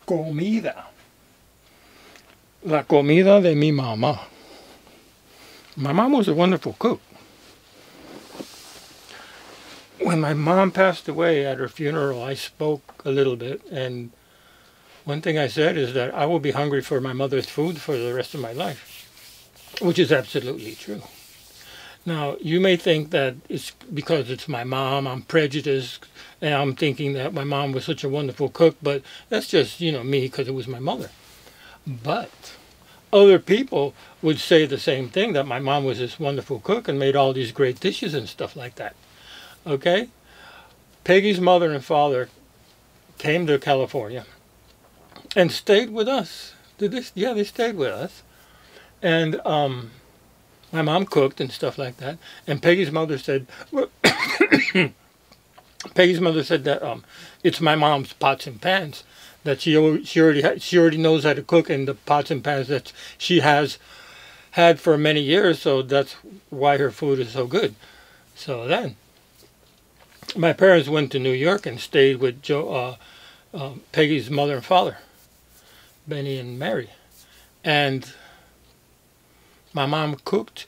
Comida. La comida de mi mamá. My mom was a wonderful cook. When my mom passed away at her funeral, I spoke a little bit, and one thing I said is that I will be hungry for my mother's food for the rest of my life, which is absolutely true. Now, you may think that it's because it's my mom, I'm prejudiced, and I'm thinking that my mom was such a wonderful cook, but that's just, me because it was my mother. But other people would say the same thing, that my mom was this wonderful cook and made all these great dishes and stuff like that. Okay? Peggy's mother and father came to California and stayed with us. Yeah, they stayed with us. And my mom cooked and stuff like that. And Peggy's mother said, well, Peggy's mother said that it's my mom's pots and pans, that she already knows how to cook in the pots and pans that she has had for many years. So that's why her food is so good. So then, my parents went to New York and stayed with Peggy's mother and father, Benny and Mary. And my mom cooked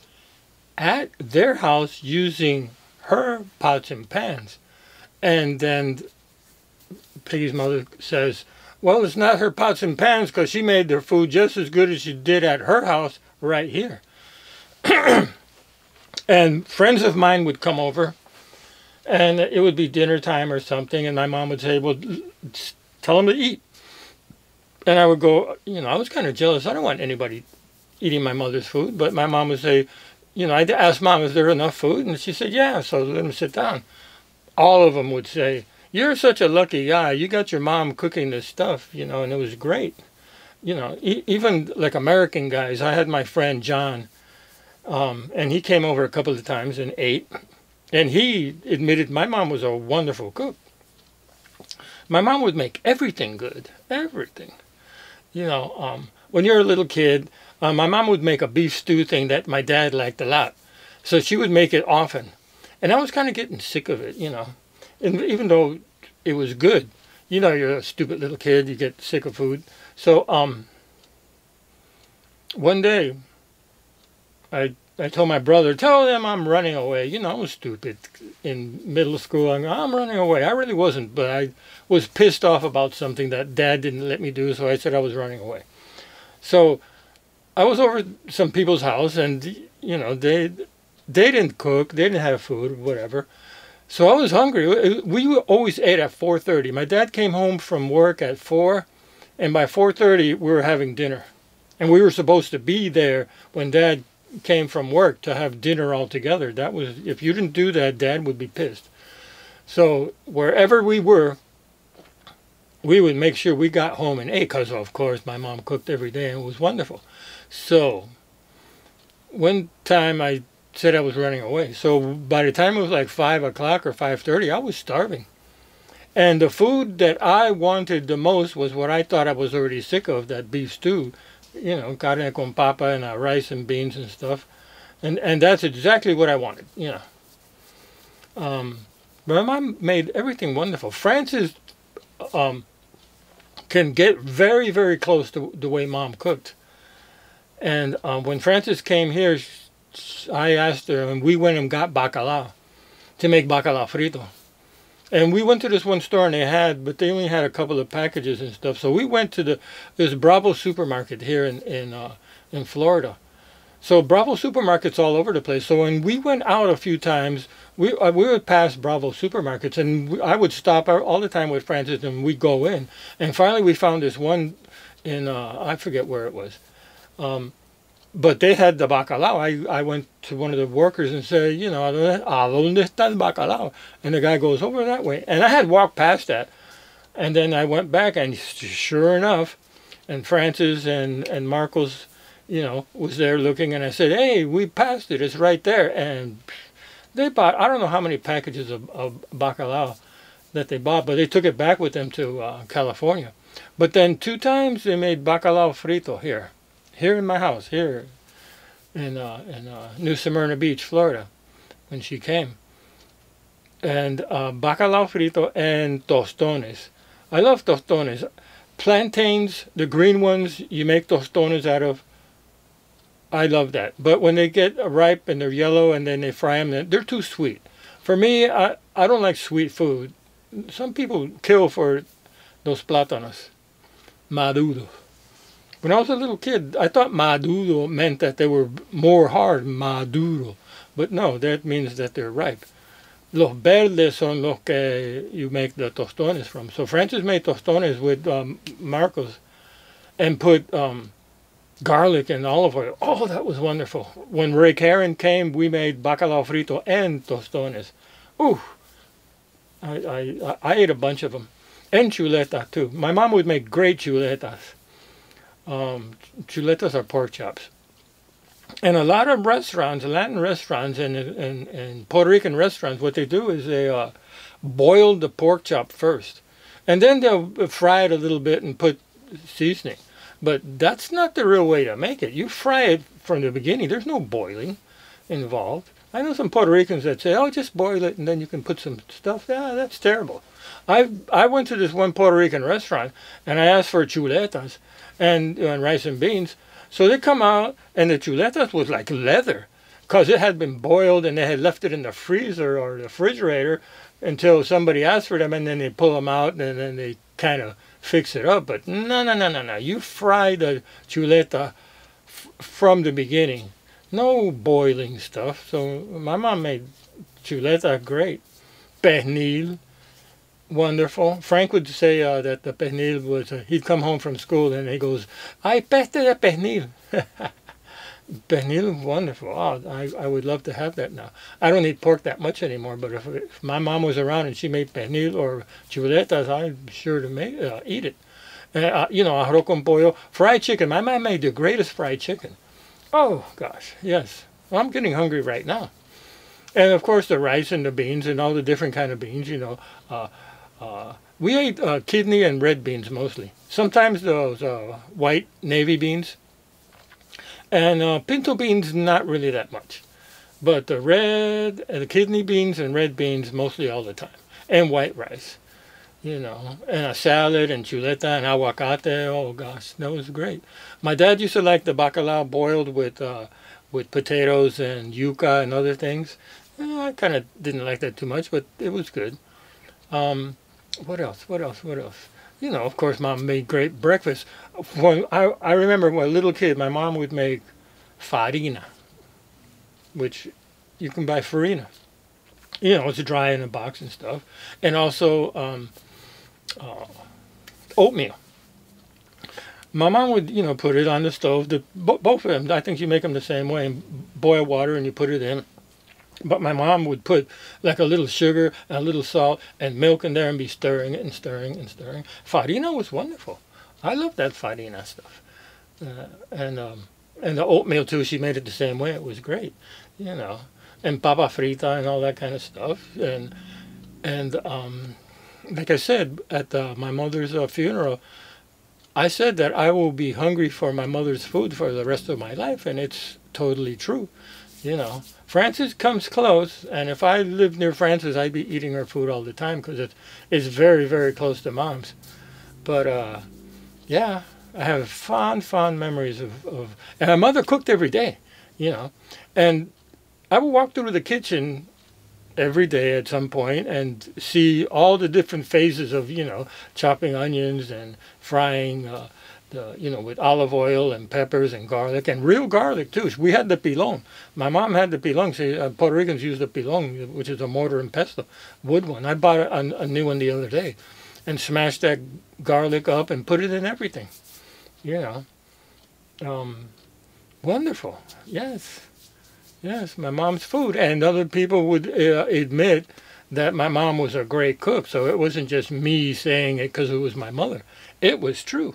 at their house using her pots and pans. And then Peggy's mother says, well, it's not her pots and pans because she made their food just as good as she did at her house right here. And friends of mine would come over, and it would be dinner time or something, and my mom would say, well, tell them to eat. And I would go, I was kind of jealous. I don't want anybody eating my mother's food. But my mom would say, I'd ask Mom, is there enough food? And she said, yeah, so let them sit down. All of them would say, you're such a lucky guy. You got your mom cooking this stuff, and it was great. Even like American guys. I had my friend John, and he came over a couple of times and ate. And he admitted my mom was a wonderful cook. My mom would make everything good. Everything. When you're a little kid, my mom would make a beef stew thing that my dad liked a lot. So she would make it often. And I was kind of getting sick of it, And even though it was good, you're a stupid little kid, you get sick of food. So one day, I told my brother, tell them I'm running away. I was stupid in middle school. I'm running away. I really wasn't, but I was pissed off about something that Dad didn't let me do, so I said I was running away. So I was over some people's house, and, they didn't cook. They didn't have food or whatever. So I was hungry. We always ate at 4:30. My dad came home from work at 4, and by 4:30 we were having dinner. And we were supposed to be there when Dad came from work to have dinner all together. That was, if you didn't do that, Dad would be pissed. So wherever we were, we would make sure we got home and ate, because of course my mom cooked every day and it was wonderful. So one time I said I was running away. So by the time it was like 5 o'clock or 5:30, I was starving. And the food that I wanted the most was what I thought I was already sick of, that beef stew. Carne con papa and rice and beans and stuff. And that's exactly what I wanted, But my mom made everything wonderful. Francis can get very, very close to the way Mom cooked. And when Francis came here, I asked her, and we went and got bacalao to make bacalao frito. And we went to this one store, and but they only had a couple of packages and stuff. So we went to this Bravo supermarket here in Florida. So Bravo supermarkets all over the place. So when we went out a few times, we would pass Bravo supermarkets, and I would stop all the time with Francis, and we'd go in. And finally, we found this one in I forget where it was. But they had the bacalao. I went to one of the workers and said, ¿dónde está el bacalao? And the guy goes, over that way. And I had walked past that. And then I went back, and sure enough, and Francis and Marcos, was there looking. And I said, hey, we passed it. It's right there. And they bought, I don't know how many packages of bacalao that they bought, but they took it back with them to California. But then 2 times they made bacalao frito here in my house, here in New Smyrna Beach, Florida, when she came. And bacalao frito and tostones. I love tostones. Plantains, the green ones, you make tostones out of. I love that. But when they get ripe and they're yellow and then they fry them, they're too sweet. For me, I don't like sweet food. Some people kill for those plátanos. Maduro. When I was a little kid, I thought maduro meant that they were more hard, maduro. But no, that means that they're ripe. Los verdes son los que you make the tostones from. So Francis made tostones with Marcos and put garlic and olive oil. Oh, that was wonderful. When Ray Karen came, we made bacalao frito and tostones. Ooh, I ate a bunch of them. And chuleta too. My mom would make great chuletas. Chuletas are pork chops. And a lot of restaurants, Latin restaurants and Puerto Rican restaurants, what they do is they boil the pork chop first. And then they'll fry it a little bit and put seasoning. But that's not the real way to make it. You fry it from the beginning. There's no boiling involved. I know some Puerto Ricans that say, oh, just boil it and then you can put some stuff. Yeah, that's terrible. I went to this one Puerto Rican restaurant and I asked for chuletas and rice and beans. So they come out and the chuletas was like leather because it had been boiled and they had left it in the freezer or the refrigerator until somebody asked for them, and then they pull them out and then they kind of fix it up. But no. You fry the chuleta from the beginning. No boiling stuff. So my mom made chuleta great. Pernil, wonderful. Frank would say that the pernil was, he'd come home from school and he goes, ay, peste de pernil. Pernil, wonderful. Oh, I would love to have that now. I don't eat pork that much anymore, but if my mom was around and she made pernil or chuletas, I'm sure to eat it. Arroz con pollo, fried chicken. My mom made the greatest fried chicken. Oh, gosh, yes. Well, I'm getting hungry right now. And, of course, the rice and the beans and all the different kind of beans, we ate kidney and red beans mostly. Sometimes those white navy beans. And pinto beans, not really that much. But the kidney beans and red beans mostly all the time. And white rice, and a salad and chuleta and aguacate. Oh, gosh, that was great. My dad used to like the bacalao boiled with potatoes and yuca and other things. I kind of didn't like that too much, but it was good. What else? Of course, Mom made great breakfast. I remember when I was a little kid, my mom would make farina, which you can buy farina. It's dry in a box and stuff. And also oatmeal. My mom would, put it on the stove. Both of them, I think you make them the same way. And boil water and you put it in. But my mom would put like a little sugar and a little salt and milk in there and be stirring it and stirring and stirring. Farina was wonderful. I love that farina stuff. And the oatmeal too, she made it the same way. It was great, And papa frita and all that kind of stuff. And like I said, at my mother's funeral, I said that I will be hungry for my mother's food for the rest of my life. And it's totally true, Frances comes close, and if I lived near Frances, I'd be eating her food all the time because it's very, very close to Mom's. But, yeah, I have fond memories of... And my mother cooked every day, And I would walk through the kitchen every day at some point and see all the different phases of, chopping onions and frying... with olive oil and peppers and garlic, and real garlic too. We had the pilon. My mom had the pilon. Puerto Ricans use the pilon, which is a mortar and pestle, wood one. I bought a new one the other day and smashed that garlic up and put it in everything. Wonderful. Yes, my mom's food. And other people would admit that my mom was a great cook, so it wasn't just me saying it because it was my mother. It was true.